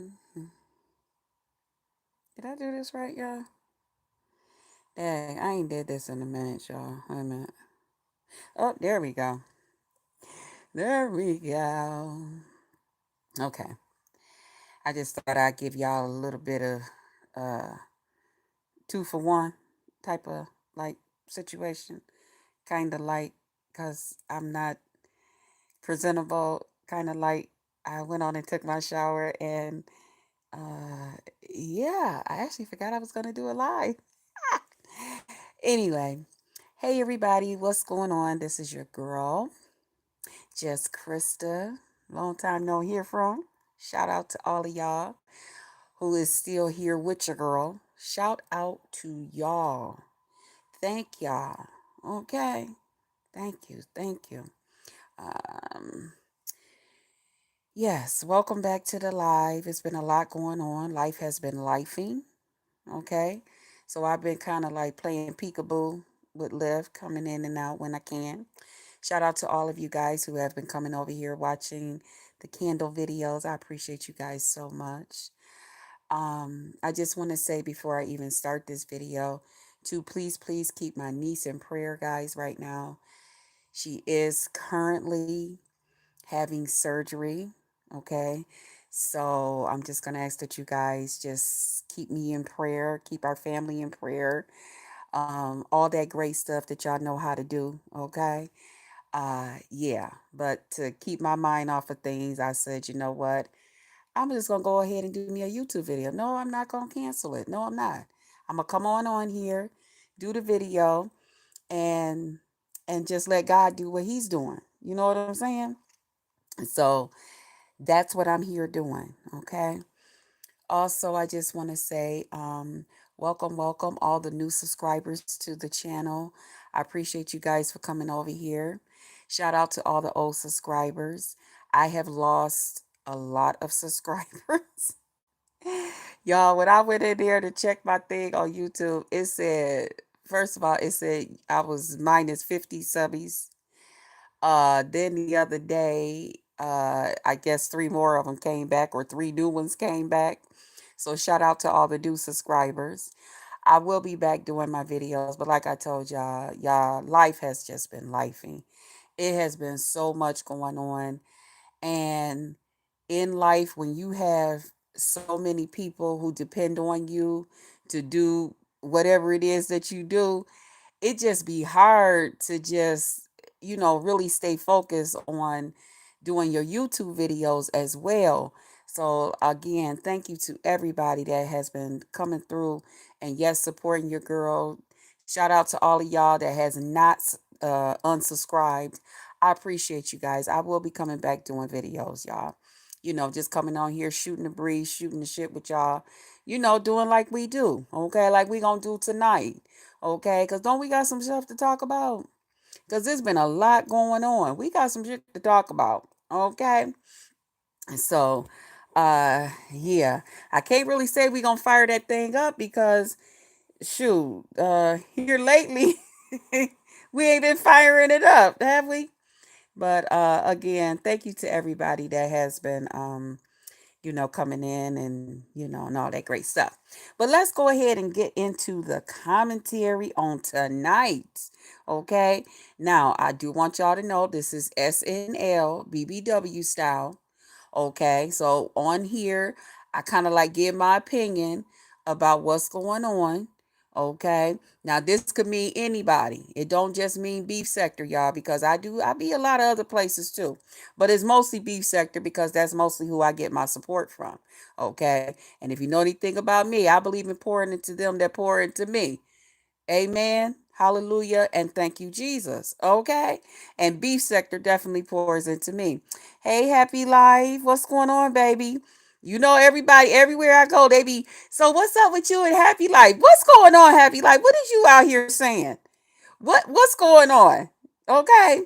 Mhm. Did I do this right, y'all? Dang, I ain't did this in a minute, y'all. Wait a minute. Oh, there we go. There we go. Okay. I just thought I'd give y'all a little bit of uh 2 for 1 type of like situation. Kind of like, because I'm not presentable, kind of like I went on and took my shower and uh yeah, I actually forgot I was going to do a live. Anyway, hey everybody, what's going on? This is your girl, Just Krista. Long time no hear from. Shout out to all of y'all who is still here with your girl. Shout out to y'all. Thank y'all. Okay. Thank you. Thank you. Um, yes, welcome back to the live. It's been a lot going on. Life has been lifing. Okay. So I've been kind of like playing peekaboo with Liv, coming in and out when I can. Shout out to all of you guys who have been coming over here watching the candle videos. I appreciate you guys so much. I just want to say before I even start this video to please keep my niece in prayer, guys, right now. She is currently having surgery. Okay. So I'm just going to ask that you guys just keep me in prayer, keep our family in prayer, all that great stuff that y'all know how to do. Okay. Yeah. But to keep my mind off of things, I said, you know what? I'm just going to go ahead and do me a YouTube video. No, I'm not going to cancel it. No, I'm not. I'm going to come on here, do the video, and just let God do what he's doing. You know what I'm saying? So that's what I'm here doing. Okay. Also, I just want to say, welcome, all the new subscribers to the channel. I appreciate you guys for coming over here. Shout out to all the old subscribers. I have lost a lot of subscribers. Y'all, when I went in there to check my thing on YouTube, it said, first of all, it said I was minus 50 subbies. Then the other day, I guess 3 more of them came back, or 3 new ones came back. So shout out to all the new subscribers. I will be back doing my videos, but like I told y'all, life has just been lifing. It has been so much going on. And in life, when you have so many people who depend on you to do whatever it is that you do, it just be hard to just, really stay focused on doing your YouTube videos as well. So again, thank you to everybody that has been coming through and yes, supporting your girl. Shout out to all of y'all that has not unsubscribed. I appreciate you guys. I will be coming back doing videos, y'all. Just coming on here, shooting the breeze, shooting the shit with y'all. Doing like we do. Okay, like we gonna do tonight. Okay, because don't we got some stuff to talk about? Because there's been a lot going on. We got some shit to talk about. Okay, so yeah, I can't really say we gonna fire that thing up because shoot, here lately we ain't been firing it up, have we? But again, thank you to everybody that has been coming in and, and all that great stuff. But let's go ahead and get into the commentary on tonight. Okay. Now, I do want y'all to know this is SNL BBW style. Okay. So on here, I kind of like give my opinion about what's going on. Okay. Now this could mean anybody. It don't just mean beef sector, y'all, because I be a lot of other places too. But it's mostly beef sector because that's mostly who I get my support from. Okay. And if you know anything about me, I believe in pouring into them that pour into me. Amen. Hallelujah. And thank you, Jesus. Okay. And beef sector definitely pours into me. Hey, happy life. What's going on, baby? Everybody, everywhere I go, they be, so what's up with you and Happy Life? What's going on, Happy Life? What is you out here saying? What's going on? Okay.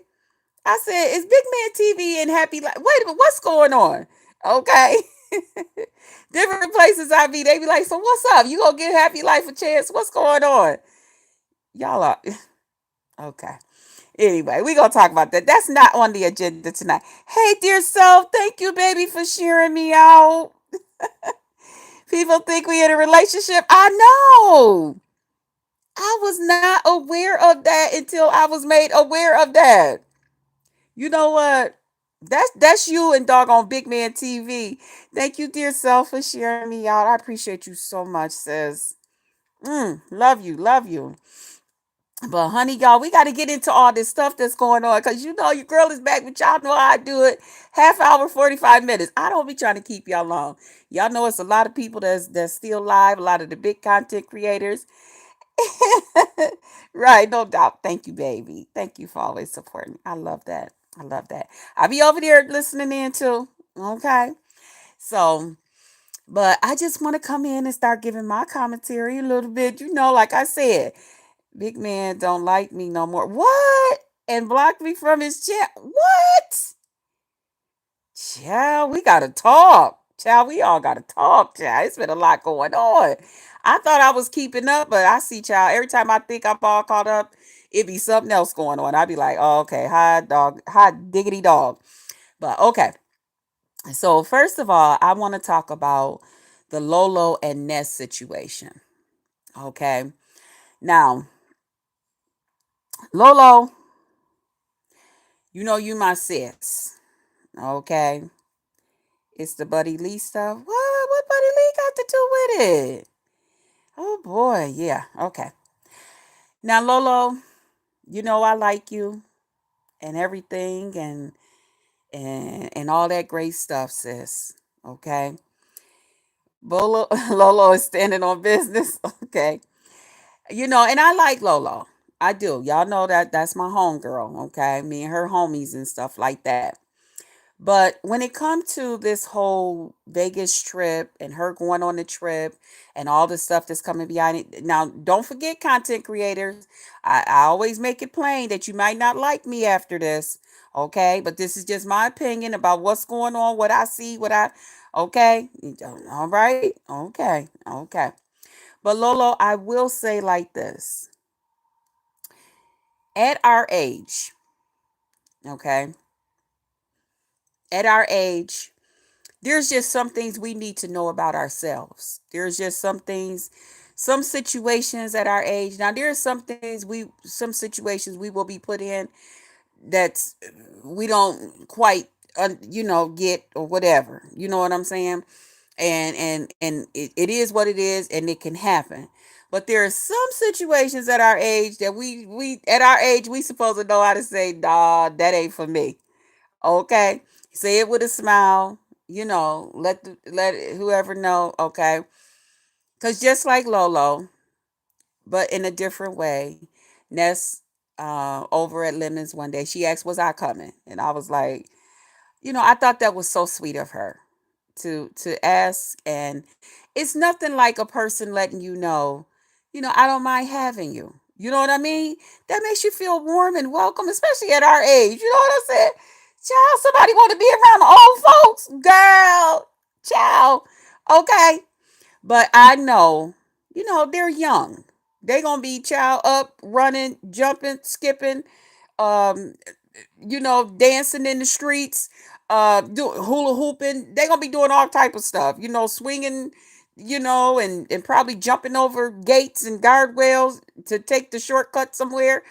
I said, it's Big Man TV and Happy Life. Wait a minute, what's going on? Okay. Different places I be, they be like, so what's up? You gonna give Happy Life a chance? What's going on? Y'all are okay. Anyway, we gonna talk about that. That's not on the agenda tonight. Hey, dear self, thank you, baby, for sharing me out. People think we in a relationship. I know. I was not aware of that until I was made aware of that. You know what? That's you and doggone Big Man TV. Thank you, dear self, for sharing me out. I appreciate you so much, sis. Love you, love you. But honey, y'all, we got to get into all this stuff that's going on because you know your girl is back, but y'all know how I do it. Half hour, 45 minutes. I don't be trying to keep y'all long. Y'all know it's a lot of people that's still live. A lot of the big content creators. Right, no doubt. Thank you, baby. Thank you for always supporting. I love that. I love that. I'll be over there listening in too. Okay. So, but I just want to come in and start giving my commentary a little bit. You know, like I said, Big Man don't like me no more. What? And blocked me from his chat. What? Child, we gotta talk. Child, we all gotta talk, child. It's been a lot going on. I thought I was keeping up, but I see, child, every time I think I'm all caught up, it be something else going on. I'd be like, oh, okay, hi dog, hi diggity dog. But okay. So first of all, I want to talk about the Lolo and Ness situation. Okay. Now, Lolo, you know you my sis. Okay. It's the Buddy Lee stuff. What Buddy Lee got to do with it? Oh boy, yeah. Okay. Now Lolo, you know I like you and everything and all that great stuff, sis. Okay. Bolo, Lolo is standing on business. Okay. You know, and I like Lolo. I do. Y'all know that that's my homegirl. Okay. Me and her homies and stuff like that. But when it comes to this whole Vegas trip and her going on the trip and all the stuff that's coming behind it, now don't forget, content creators, I always make it plain that you might not like me after this, okay? But this is just my opinion about what's going on, what I see, okay? All right, okay, okay. But Lolo, I will say like this: at our age, okay, at our age, there's just some things we need to know about ourselves. There's just some things, some situations at our age. Now there are some situations we will be put in that's we don't quite, get or whatever. You know what I'm saying? And it is what it is, and it can happen. But there are some situations at our age that we at our age we supposed to know how to say, nah, that ain't for me. Okay. Say it with a smile. Let whoever know. Okay. Because just like Lolo, but in a different way, Ness over at Lemons one day, she asked, "Was I coming?" And I was like, I thought that was so sweet of her to ask, and it's nothing like a person letting you know, I don't mind having you. You know what I mean? That makes you feel warm and welcome, especially at our age. You know what I'm saying? Child, somebody want to be around the old folks, girl, child. Okay, but I know, they're young. They gonna be child up, running, jumping, skipping, um, dancing in the streets, do hula hooping. They gonna be doing all type of stuff, swinging, and probably jumping over gates and guardrails to take the shortcut somewhere,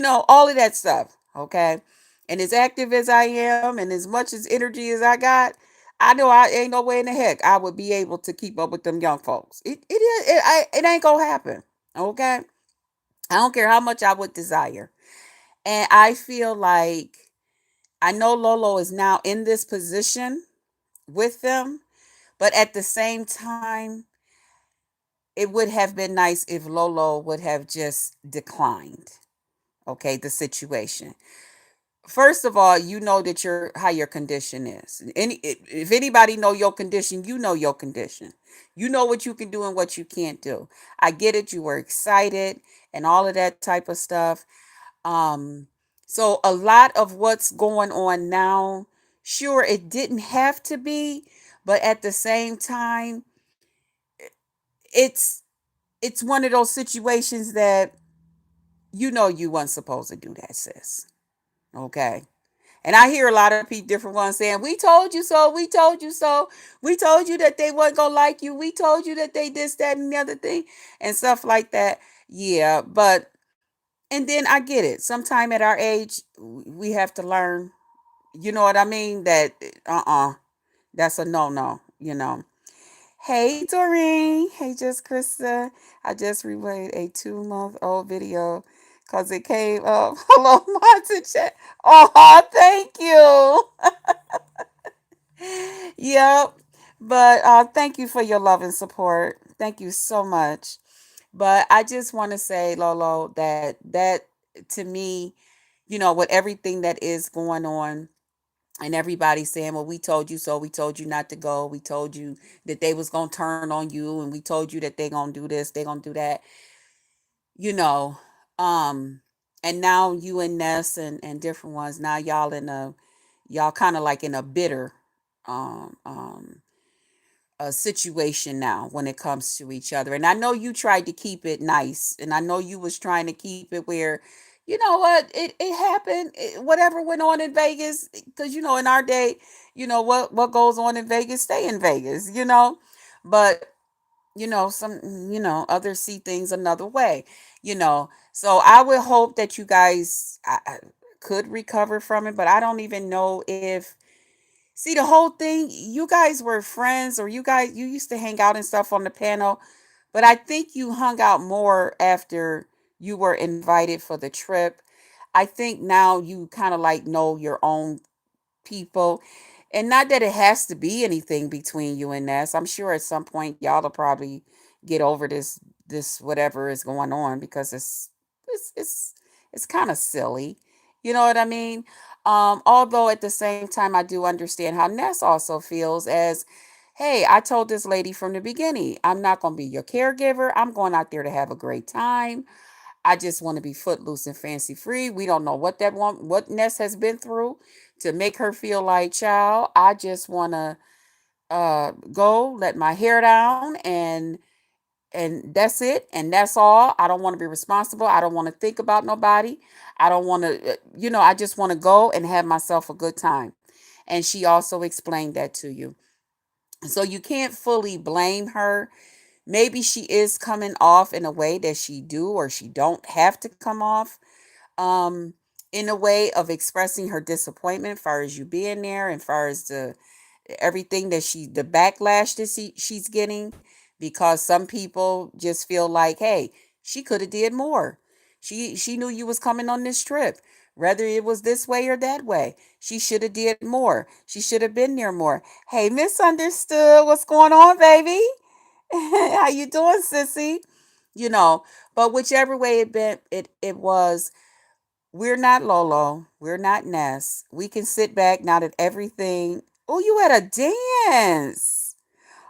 all of that stuff. Okay, and as active as I am, and as much as energy as I got, I know I ain't no way in the heck I would be able to keep up with them young folks. It ain't gonna happen. Okay, I don't care how much I would desire. And I feel like I know Lolo is now in this position with them, but at the same time, it would have been nice if Lolo would have just declined, okay, the situation. First of all, you know that your how your condition is. If anybody know your condition, you know your condition. You know what you can do and what you can't do. I get it. You were excited and all of that type of stuff. Um, so a lot of what's going on now, sure, it didn't have to be, but at the same time, it's it's one of those situations that you weren't supposed to do that, sis. Okay. And I hear a lot of different ones saying, "We told you so. We told you so. We told you that they wasn't gonna like you. We told you that they this, that, and the other thing, and stuff like that." Yeah, but and then I get it. Sometime at our age, we have to learn. You know what I mean? That that's a no no. You know. Hey Doreen. Hey just Krista. I just replayed a 2 month old video because it came up. Hello, Martin chat. Oh, thank you. Yep. But thank you for your love and support. Thank you so much. But I just want to say, Lolo, that to me, with everything that is going on and everybody saying, well, we told you so, we told you not to go, we told you that they was gonna turn on you, and we told you that they gonna do this, they gonna do that, you know. Um, and now you and Ness and different ones, now y'all kind of like in a bitter um um a situation now when it comes to each other. And I know you tried to keep it nice, and I know you was trying to keep it where, you know what, it happened. Whatever went on in Vegas, because in our day, what goes on in Vegas stay in Vegas. But some others see things another way. So I would hope that you guys could recover from it, but I don't even know if. See, the whole thing, you guys were friends, or you used to hang out and stuff on the panel, but I think you hung out more after you were invited for the trip. I think now you kind of like know your own people. And not that it has to be anything between you and Ness. I'm sure at some point y'all will probably get over this whatever is going on, because it's kind of silly. You know what I mean? Although at the same time I do understand how Ness also feels, as hey, I told this lady from the beginning, I'm not going to be your caregiver. I'm going out there to have a great time. I just want to be footloose and fancy free. We don't know what Ness has been through to make her feel like, child, I just want to go, let my hair down, and that's it, and that's all. I don't want to be responsible. I don't want to think about nobody. I don't want to, I just want to go and have myself a good time. And she also explained that to you. So you can't fully blame her. Maybe she is coming off in a way that she do or she don't have to come off, um, in a way of expressing her disappointment, far as you being there, and far as everything that the backlash that she's getting, because some people just feel like, hey, she could have did more. She knew you was coming on this trip, whether it was this way or that way. She should have did more. She should have been there more. Hey, misunderstood, what's going on, baby? How you doing, sissy? you know but whichever way it was, we're not Lolo. We're not Ness. We can sit back now that everything. Oh, you at a dance.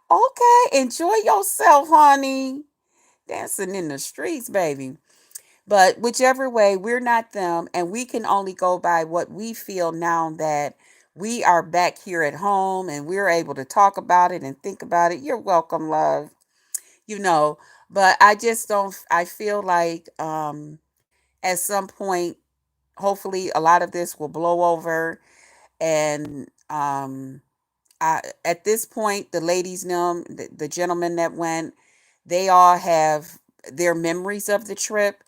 Okay, enjoy yourself, honey. Dancing in the streets, baby. But whichever way, we're not them, and we can only go by what we feel now that we are back here at home and we're able to talk about it and think about it. You're welcome, love. You know, but I just don't. I feel like at some point, hopefully a lot of this will blow over, and at this point, the ladies know, the gentlemen that went, they all have their memories of the trip,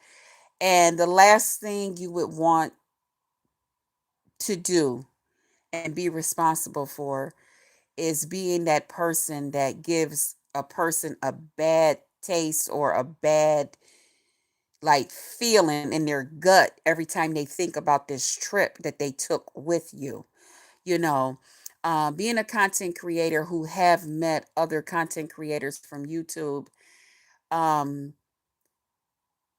and the last thing you would want to do and be responsible for is being that person that gives a person a bad taste or a bad like feeling in their gut every time they think about this trip that they took with you. you know Being a content creator who have met other content creators from YouTube, um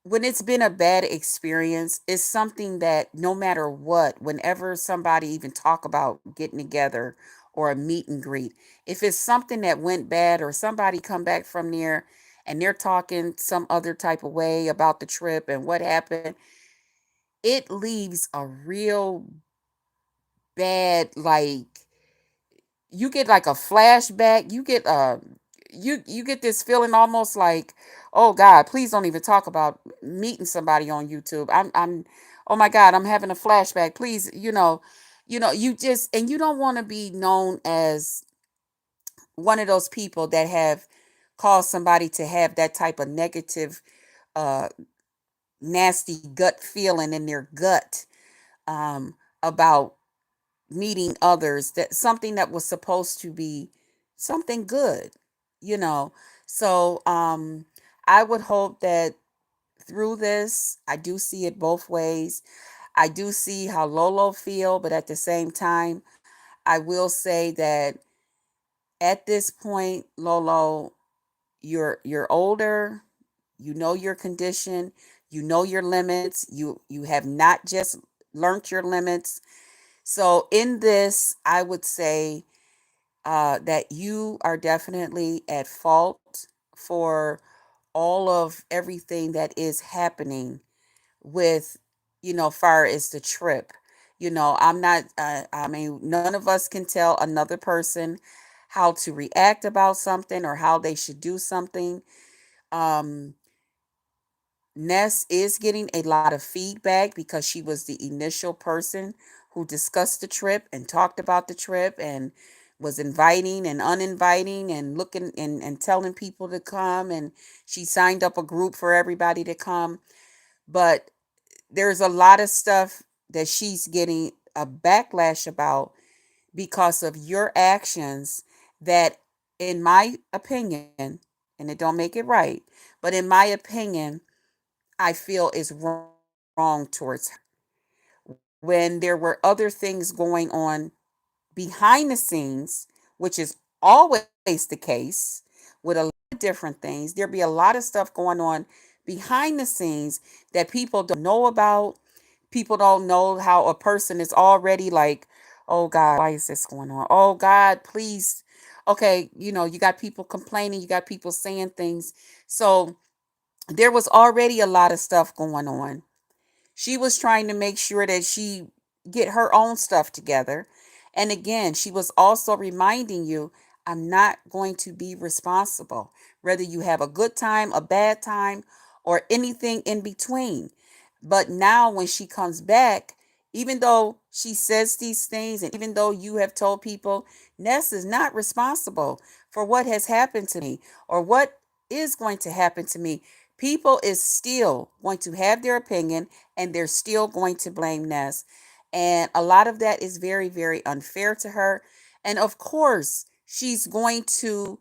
when it's been a bad experience, it's something that no matter what, whenever somebody even talk about getting together or a meet and greet, if it's something that went bad or somebody come back from there and they're talking some other type of way about the trip and what happened, it leaves a real bad, like, you get like a flashback. You get this feeling almost like, oh God, please don't even talk about meeting somebody on YouTube. I'm oh my God, I'm having a flashback. Please, You just, and you don't want to be known as one of those people that have caused somebody to have that type of negative, uh, nasty gut feeling in their gut, about meeting others, that something that was supposed to be something good, you know. So I would hope that through this, I do see it both ways. I do see how Lolo feel, but at the same time, I will say that at this point, Lolo, you're older, you know your condition, you know your limits, you have not just learned your limits. So in this, I would say that you are definitely at fault for all of everything that is happening with, far as the trip. I'm not, I mean, none of us can tell another person how to react about something or how they should do something. Um, Ness is getting a lot of feedback because she was the initial person who discussed the trip and talked about the trip and was inviting and uninviting and looking and telling people to come. And she signed up a group for everybody to come. But there's a lot of stuff that she's getting a backlash about because of your actions that, in my opinion, and it don't make it right, but in my opinion, I feel is wrong towards her, when there were other things going on behind the scenes, which is always the case with a lot of different things. There be a lot of stuff going on behind the scenes that people don't know about. People don't know how a person is already like, oh God, why is this going on? Oh God, please. Okay, you got people complaining, you got people saying things. So there was already a lot of stuff going on. She was trying to make sure that she get her own stuff together. And again, she was also reminding you, I'm not going to be responsible, whether you have a good time, a bad time, or anything in between. But now when she comes back, even though she says these things and even though you have told people Ness is not responsible for what has happened to me or what is going to happen to me, people is still going to have their opinion and they're still going to blame Ness. And a lot of that is very, very unfair to her. And of course, she's going to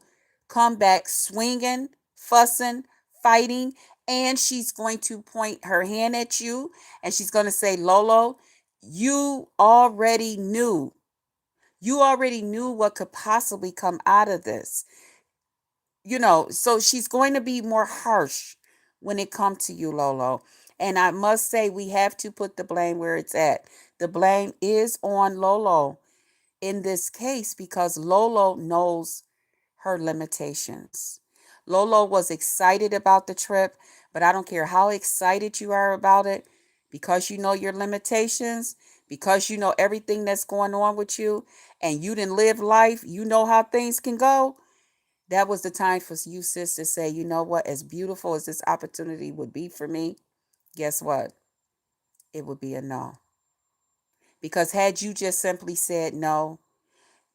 come back swinging, fussing, fighting, and she's going to point her hand at you and she's going to say, Lolo, you already knew. You already knew what could possibly come out of this. So she's going to be more harsh when it comes to you, Lolo. And I must say, we have to put the blame where it's at. The blame is on Lolo in this case because Lolo knows her limitations. Lolo was excited about the trip, but I don't care how excited you are about it, because you know your limitations, because you know everything that's going on with you, and you didn't live life, you know how things can go. That was the time for you, sis, to say, you know what, as beautiful as this opportunity would be for me, guess what? It would be a no. Because had you just simply said no,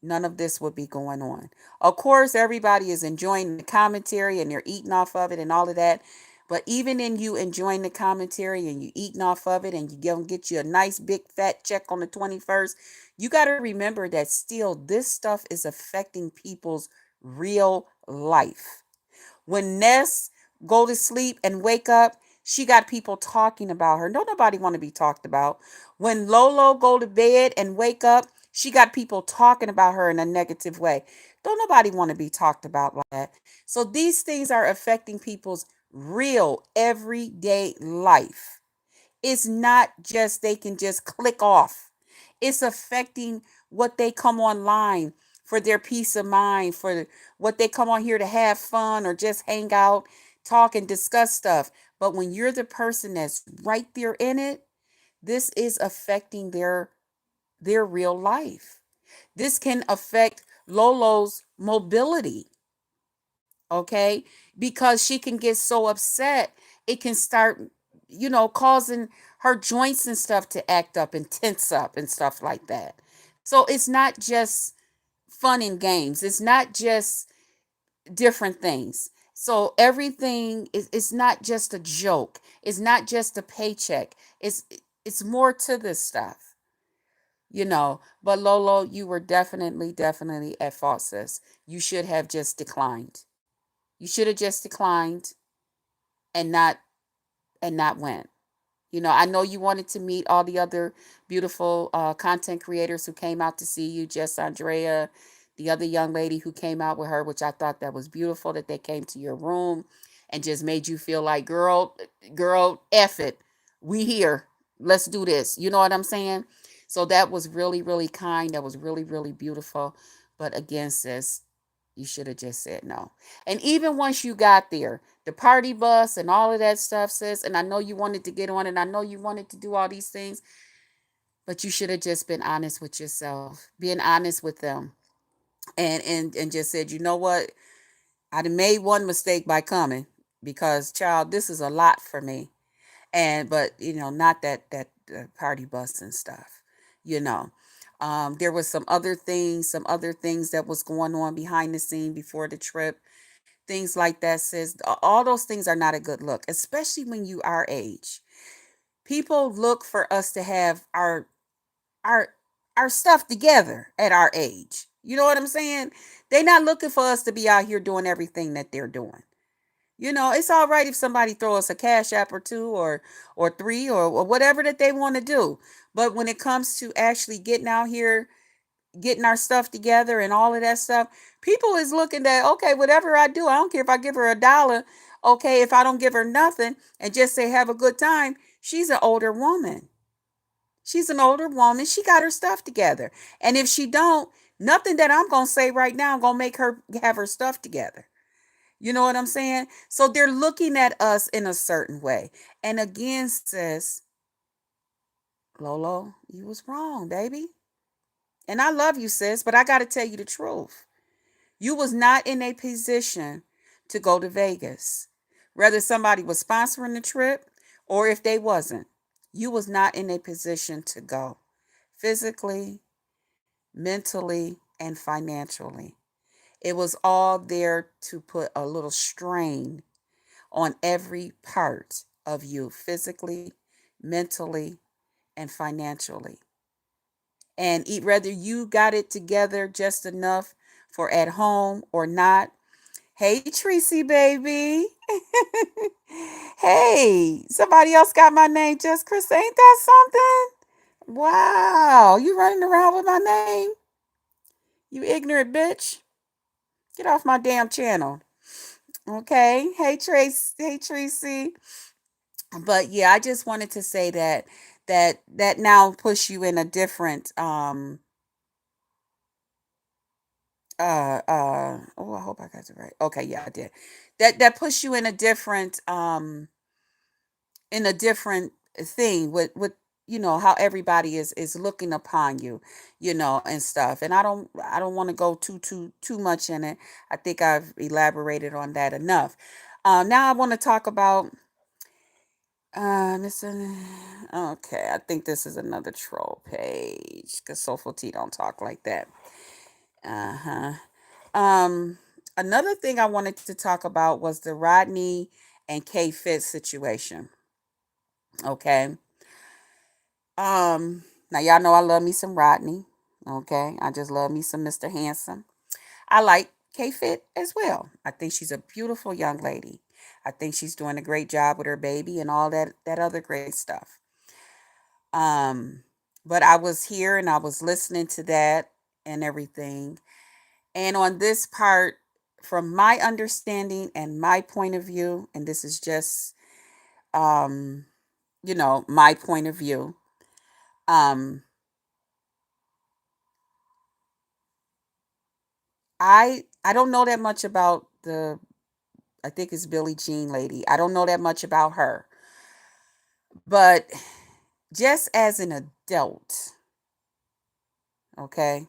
none of this would be going on. Of course, everybody is enjoying the commentary and they're eating off of it and all of that. But even in you enjoying the commentary and you eating off of it and you get you a nice big fat check on the 21st, you got to remember that still this stuff is affecting people's real life. When Ness go to sleep and wake up, she got people talking about her. Don't nobody want to be talked about. When Lolo go to bed and wake up, she got people talking about her in a negative way. Don't nobody want to be talked about like that. So these things are affecting people's real everyday life. It's not just they can just click off. It's affecting what they come online for their peace of mind, for what they come on here to have fun or just hang out, talk and discuss stuff. But when you're the person that's right there in it, this is affecting their real life. This can affect Lolo's mobility, okay? Because she can get so upset, it can start, causing her joints and stuff to act up and tense up and stuff like that. So it's not just fun and games. It's not just different things. So everything is, it's not just a joke. It's not just a paycheck. It's more to this stuff, you know. But Lolo, you were definitely at fault, sis. You should have just declined. You should have just declined and not went. You know, I know you wanted to meet all the other beautiful content creators who came out to see you, Jess Andrea, the other young lady who came out with her, which I thought that was beautiful that they came to your room and just made you feel like, girl, F it. We here. Let's do this. You know what I'm saying? So that was really kind. That was really beautiful. But again, sis, you should have just said no. And even once you got there, the party bus and all of that stuff, sis, and I know you wanted to get on and I know you wanted to do all these things, but you should have just been honest with yourself, being honest with them, and just said, you know what? I'd have made one mistake by coming because, child, this is a lot for me. And but not that party bus and stuff, you know. There was some other things that was going on behind the scene before the trip. Things like that, says all those things are not a good look, especially when you our age. People look for us to have our our stuff together at our age. You know what I'm saying? They're not looking for us to be out here doing everything that they're doing. It's all right if somebody throw us a cash app or two or three or whatever that they want to do. But when it comes to actually getting out here, getting our stuff together and all of that stuff, people is looking at, okay, whatever I do, I don't care if I give her $1. Okay, if I don't give her nothing and just say have a good time, she's an older woman. She's an older woman. She got her stuff together. And if she don't, nothing that I'm going to say right now going to make her have her stuff together. You know what I'm saying? So they're looking at us in a certain way. And again, sis, Lolo, you was wrong, baby. And I love you, sis, but I got to tell you the truth. You was not in a position to go to Vegas. Whether somebody was sponsoring the trip or if they wasn't, you was not in a position to go physically, mentally, and financially. It was all there to put a little strain on every part of you physically, mentally, and financially. And whether you got it together just enough for at home or not. Hey, Tracy, baby. Hey, somebody else got my name, just Chris. Ain't that something? Wow, you running around with my name? You ignorant bitch. Get off my damn channel. Okay. Hey, Tracy. Hey, Tracy. But yeah, I just wanted to say that now puts you in a different oh, I hope I got it right. Okay, yeah, I did. That puts you in a different thing with how everybody is looking upon you, and stuff. And I don't want to go too much in it. I think I've elaborated on that enough. Now I want to talk about Mr. Okay, I think this is another troll page because Soulful T don't talk like that. Uh-huh. Another thing I wanted to talk about was the Rodney and K Fitz situation. Okay. Now y'all know I love me some Rodney. Okay. I just love me some Mr. Handsome. I like K Fit as well. I think she's a beautiful young lady. I think she's doing a great job with her baby and all that other great stuff. Um, but I was here and I was listening to that and everything. And on this part, from my understanding and my point of view, and this is just um, my point of view. Um, I don't know that much about the I think it's Billie Jean lady. I don't know that much about her. But just as an adult, okay?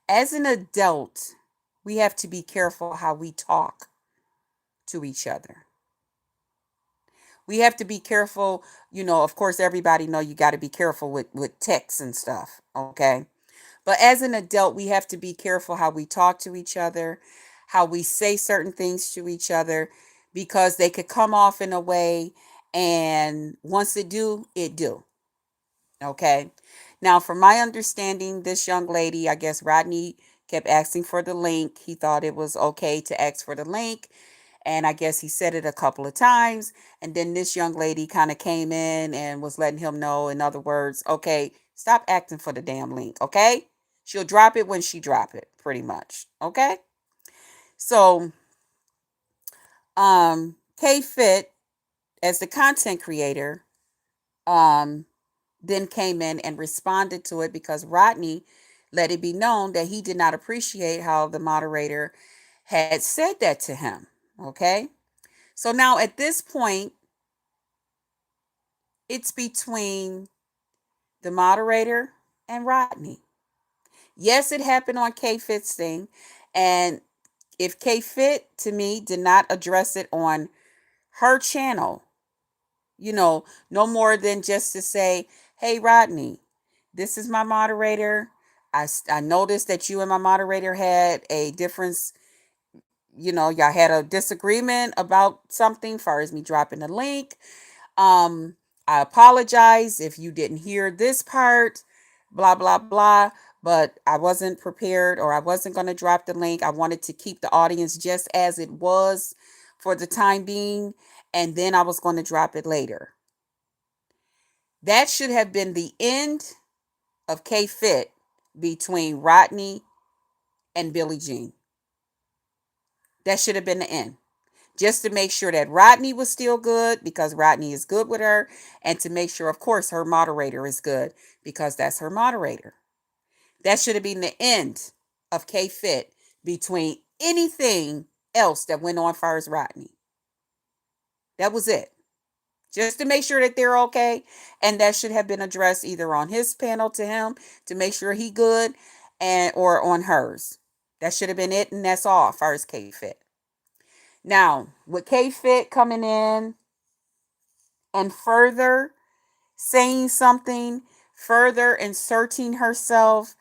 As an adult, we have to be careful how we talk to each other. We have to be careful. Of course, everybody know you got to be careful with texts and stuff. Okay. But as an adult, we have to be careful how we talk to each other, how we say certain things to each other, because they could come off in a way, and once it do, it do. Okay. Now, from my understanding, this young lady, I guess Rodney kept asking for the link. He thought it was okay to ask for the link. And I guess he said it a couple of times. And then this young lady kind of came in and was letting him know, in other words, okay, stop acting for the damn link. Okay. She'll drop it when she drop it, pretty much. Okay. So, K Fit, as the content creator, um, then came in and responded to it because Rodney let it be known that he did not appreciate how the moderator had said that to him. Okay. So now at this point, it's between the moderator and Rodney. Yes, it happened on K Fit's thing. And if K Fit, to me, did not address it on her channel, no more than just to say, hey, Rodney, this is my moderator. I noticed that you and my moderator had a difference. Y'all had a disagreement about something, far as me dropping the link. Um, I apologize if you didn't hear this part, blah, blah, blah. But I wasn't prepared, or I wasn't going to drop the link. I wanted to keep the audience just as it was for the time being. And then I was going to drop it later. That should have been the end of K Fit between Rodney and Billie Jean. That should have been the end. Just to make sure that Rodney was still good, because Rodney is good with her, and to make sure, of course, her moderator is good because that's her moderator. That should have been the end of K Fit between anything else that went on far as Rodney. That was it. Just to make sure that they're okay. And that should have been addressed either on his panel to him to make sure he good, and or on hers. That should have been it, and that's all far as K Fit. Now, with K Fit coming in and further saying something, further inserting herself,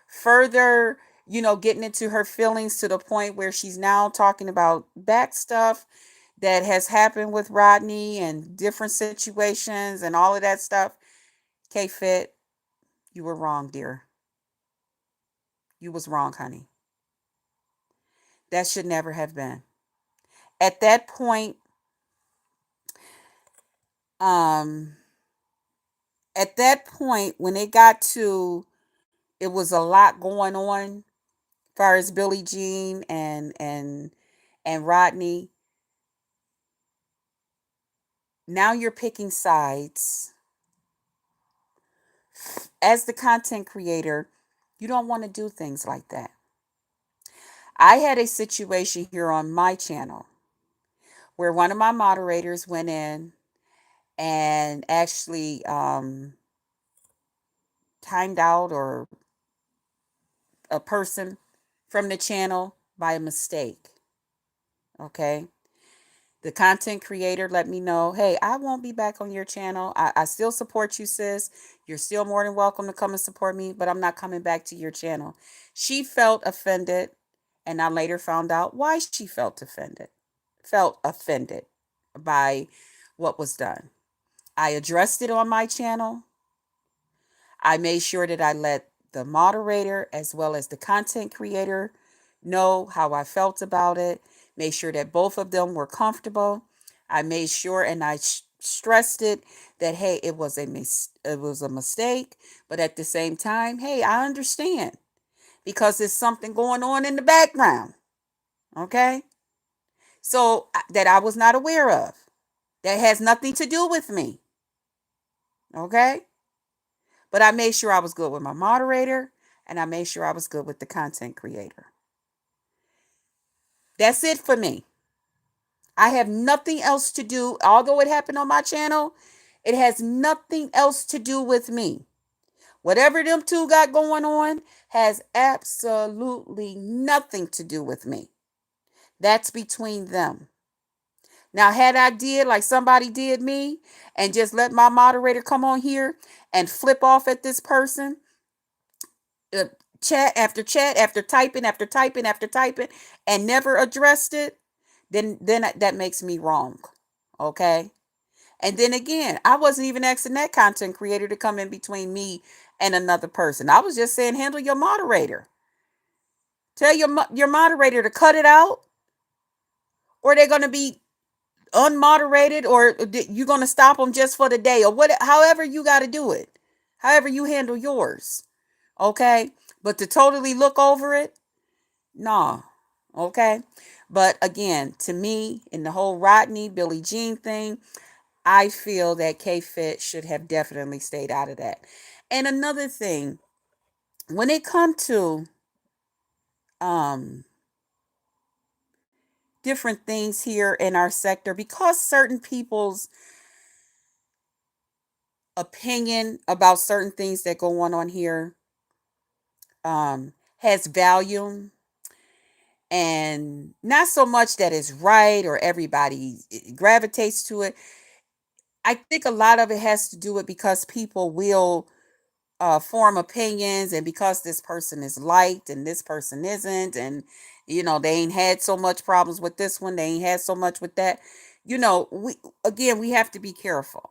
further, getting into her feelings to the point where she's now talking about back stuff that has happened with Rodney and different situations and all of that stuff. K Fit, you were wrong, dear. You was wrong, honey. That should never have been. At that point, um, when it got to, it was a lot going on, as far as Billie Jean and Rodney. Now you're picking sides. As the content creator, you don't want to do things like that. I had a situation here on my channel where one of my moderators went in and actually timed out or a person from the channel by a mistake. Okay. The content creator let me know, hey, I won't be back on your channel. I still support you, sis. You're still more than welcome to come and support me, but I'm not coming back to your channel. She felt offended, and I later found out why she felt offended by what was done. I addressed it on my channel. I made sure that I let the moderator as well as the content creator know how I felt about it, made sure that both of them were comfortable. I made sure, and I stressed it, that hey, it was a mistake, but at the same time, hey, I understand because there's something going on in the background. Okay? So that I was not aware of. That has nothing to do with me. Okay? But I made sure I was good with my moderator, and I made sure I was good with the content creator. That's it for me. I have nothing else to do. Although it happened on my channel, it has nothing else to do with me. Whatever them two got going on has absolutely nothing to do with me. That's between them. Now, had I did like somebody did me and just let my moderator come on here and flip off at this person, uh, chat after typing after typing after typing, and never addressed it, then that makes me wrong. Okay. And then again, I wasn't even asking that content creator to come in between me and another person. I was just saying, handle your moderator. Tell your moderator to cut it out, or they're going to be unmoderated, or you're going to stop them just for the day, or what. However you got to do it, however you handle yours. Okay, but to totally look over it, nah. Okay, but again, to me, in the whole Rodney Billie Jean thing, I feel that K Fit should have definitely stayed out of that. And another thing, when it comes to um different things here in our sector, because certain people's opinion about certain things that go on here has value, and not so much that it's right or everybody gravitates to it. I think a lot of it has to do with because people will form opinions, and because this person is liked and this person isn't, and they ain't had so much problems with this one, they ain't had so much with that. We have to be careful,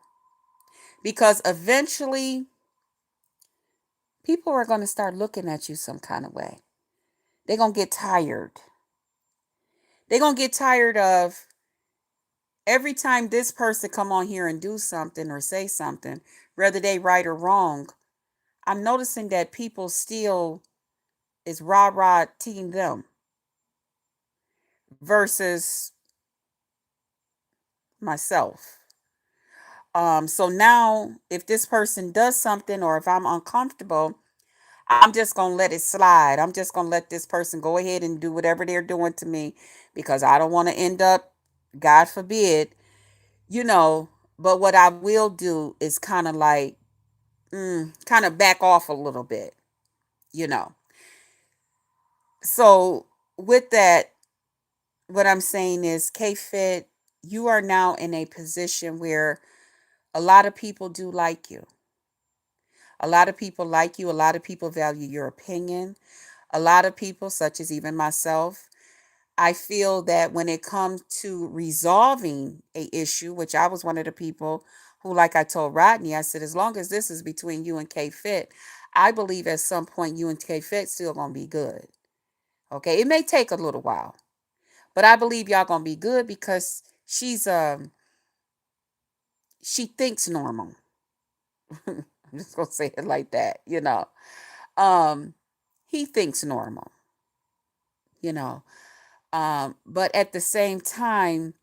because eventually people are going to start looking at you some kind of way. They're going to get tired. They're going to get tired of every time this person come on here and do something or say something, whether they right or wrong. I'm noticing that people still is rah rah team them versus myself. So now if this person does something, or if I'm uncomfortable, I'm just gonna let it slide. I'm just gonna let this person go ahead and do whatever they're doing to me, because I don't want to end up, God forbid, you know. But what I will do is kind of like, kind of back off a little bit, you know. So with that, what I'm saying is, K Fit, you are now in a position where a lot of people do like you. A lot of people like you. A lot of people value your opinion. A lot of people, such as even myself, I feel that when it comes to resolving a issue, which I was one of the people who, like I told Rodney, I said, as long as this is between you and K Fit, I believe at some point you and K Fit still gonna be good. Okay, it may take a little while, but I believe y'all gonna be good, because she thinks normal. I'm just gonna say it like that. Um, he thinks normal, you know. But at the same time,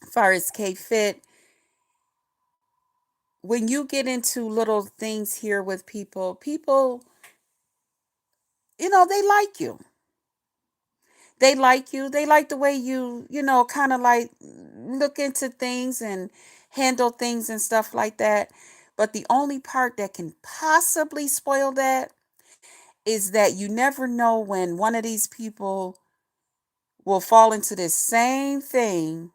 as far as K Fit, when you get into little things here with people, they like you. They like you. They like the way you kind of like look into things and handle things and stuff like that. But the only part that can possibly spoil that is that you never know when one of these people will fall into this same thing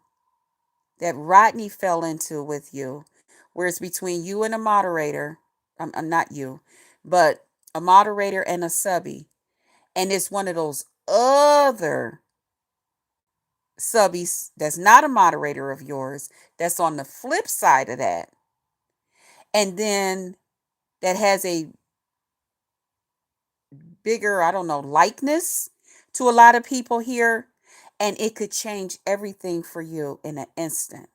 that Rodney fell into with you, where it's between you and a moderator. Not you, but a moderator and a subby. And it's one of those other subbies that's not a moderator of yours, that's on the flip side of that. And then that has a bigger, I don't know, likeness to a lot of people here. And it could change everything for you in an instant.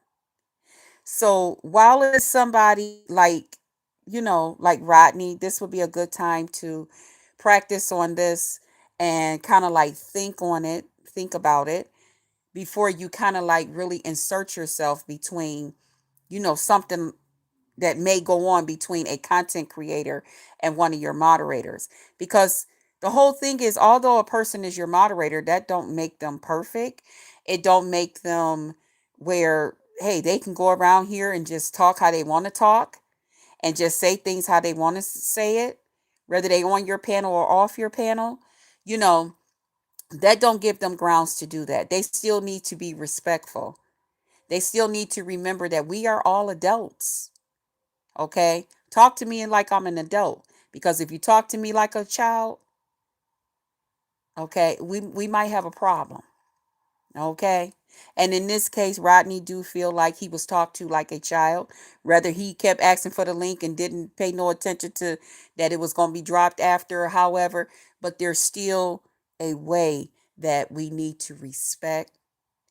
So while it's somebody like, like Rodney, this would be a good time to practice on this and kind of like think about it before you kind of like really insert yourself between, something that may go on between a content creator and one of your moderators. Because the whole thing is, although a person is your moderator, that don't make them perfect. It don't make them where, hey, they can go around here and just talk how they want to talk and just say things how they want to say it, whether they on your panel or off your panel. You know, that don't give them grounds to do that. They still need to be respectful. They still need to remember that we are all adults. Okay? Talk to me like I'm an adult. Because if you talk to me like a child, okay, we might have a problem. Okay. And in this case, Rodney do feel like he was talked to like a child. Rather, he kept asking for the link and didn't pay no attention to that it was going to be dropped after, however. But there's still a way that we need to respect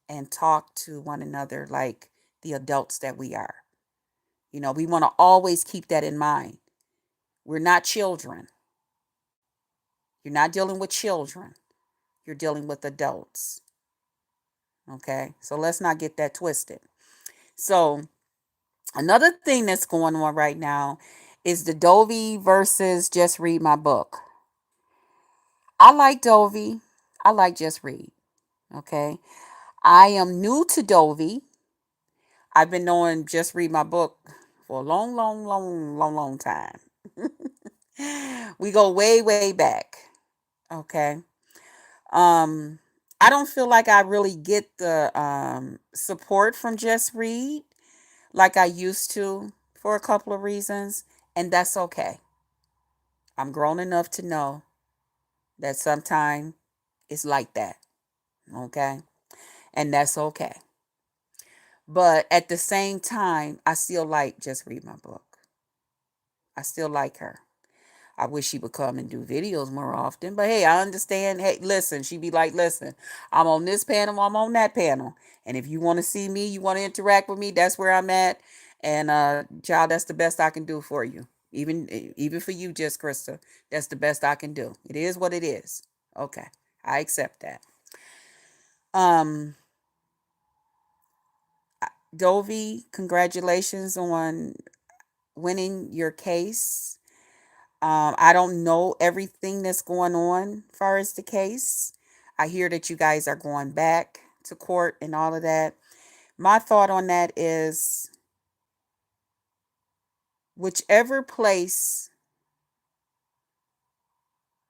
and talk to one another like the adults that we are. We want to always keep that in mind. We're not children. You're not dealing with children. You're dealing with adults. Okay. So let's not get that twisted. So, another thing that's going on right now is the Dovey versus Just Read My Book. I like Dovey. I like Just Read. Okay. I am new to Dovey. I've been knowing Just Read My Book for a long, long, long, long, long time. We go way, way back. Okay. Um, I don't feel like I really get the support from Just Read like I used to for a couple of reasons, and that's okay. I'm grown enough to know that sometimes it's like that, okay? And that's okay. But at the same time, I still like Just Read My Book. I still like her. I wish she would come and do videos more often. But hey, I understand. Hey, listen, she be like, listen, I'm on this panel, I'm on that panel. And if you want to see me, you want to interact with me, that's where I'm at. And child, that's the best I can do for you. Even for you, just Krista, that's the best I can do. It is what it is. Okay. I accept that. Um Dovey, congratulations on winning your case. I don't know everything that's going on as far as the case. I hear that you guys are going back to court and all of that. My thought on that is whichever place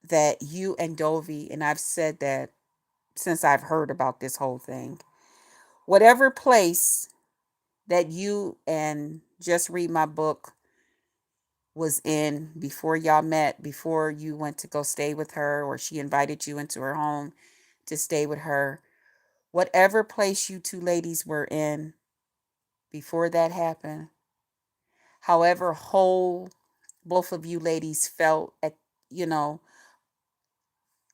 that you and Dovey, and I've said that since I've heard about this whole thing, whatever place that you and Just Read My Book was in before y'all met, before you went to go stay with her, or she invited you into her home to stay with her, whatever place you two ladies were in before that happened, however whole both of you ladies felt at, you know,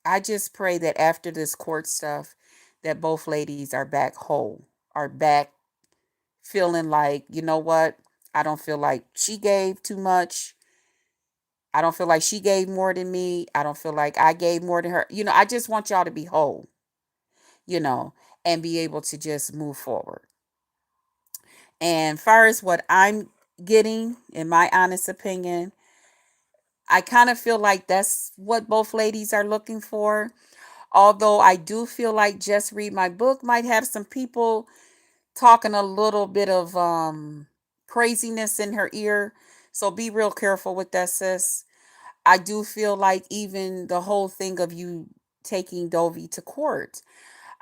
I just pray that after this court stuff, that both ladies are back whole, are back feeling like, you know what? I don't feel like she gave too much. I don't feel like she gave more than me. I don't feel like I gave more than her. I just want y'all to be whole, you know, and be able to just move forward. And far as what I'm getting, in my honest opinion, I kind of feel like that's what both ladies are looking for. Although I do feel like Just Read My Book might have some people talking a little bit of craziness in her ear. So be real careful with that, sis. I do feel like even the whole thing of you taking Dovey to court,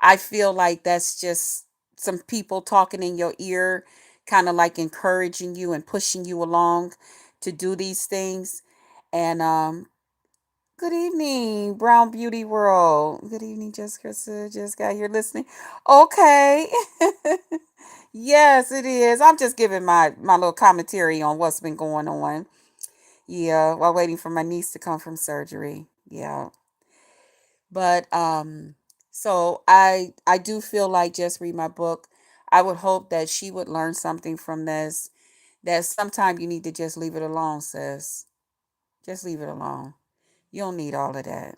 I feel like that's just some people talking in your ear, kind of like encouraging you and pushing you along to do these things. And good evening, Brown Beauty World. Good evening, Jessica. Just got here listening. Okay. Yes, it is. I'm just giving my little commentary on what's been going on. Yeah, while waiting for my niece to come from surgery. Yeah. But so I do feel like Just Read My Book. I would hope that she would learn something from this. That sometime you need to just leave it alone, sis. Just leave it alone. You don't need all of that.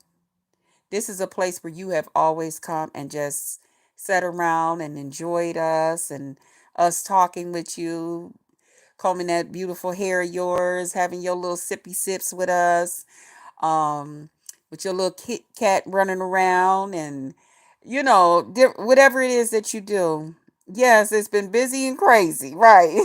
This is a place where you have always come and just sat around and enjoyed us and us talking with you, combing that beautiful hair of yours, having your little sippy sips with us, um, with your little Kit Kat running around and, whatever it is that you do. Yes, it's been busy and crazy, right?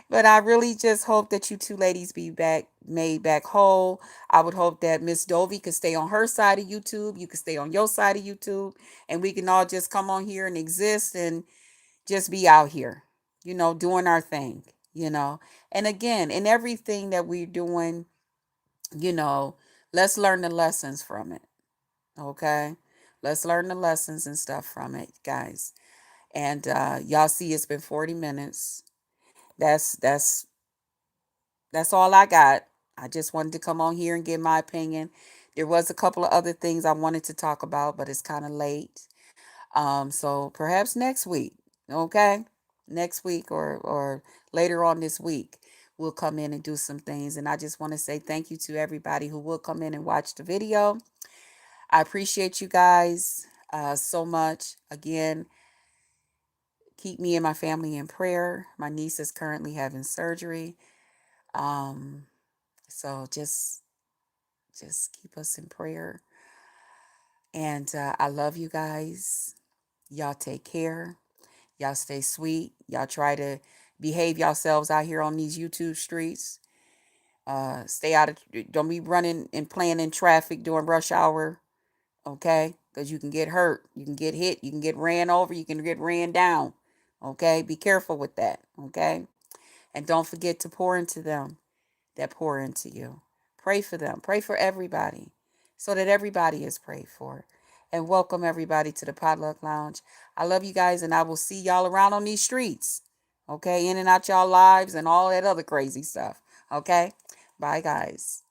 But I really just hope that you two ladies be back, made back whole. I would hope that Miss Dovey could stay on her side of YouTube. You could stay on your side of YouTube, and we can all just come on here and exist and just be out here, doing our thing, you know. And again, in everything that we're doing, you know, let's learn the lessons from it. Okay. Let's learn the lessons and stuff from it, guys. And y'all see it's been 40 minutes. That's that's that's all I got. I just wanted to come on here and give my opinion. There was a couple of other things I wanted to talk about, but it's kind of late. So perhaps next week, okay? Next week or later on this week, we'll come in and do some things. And I just want to say thank you to everybody who will come in and watch the video. I appreciate you guys so much. Again, keep me and my family in prayer. My niece is currently having surgery. Um, so just keep us in prayer. And I love you guys. Y'all take care. Y'all stay sweet. Y'all try to behave yourselves out here on these YouTube streets. Stay out of, don't be running and playing in traffic during rush hour, okay? Because you can get hurt, you can get hit, you can get ran over, you can get ran down, okay? Be careful with that, okay? And don't forget to pour into them that pour into you. Pray for them. Pray for everybody so that everybody is prayed for. And welcome everybody to the Potluck Lounge. I love you guys, and I will see y'all around on these streets. Okay, in and out y'all lives and all that other crazy stuff. Okay, bye guys.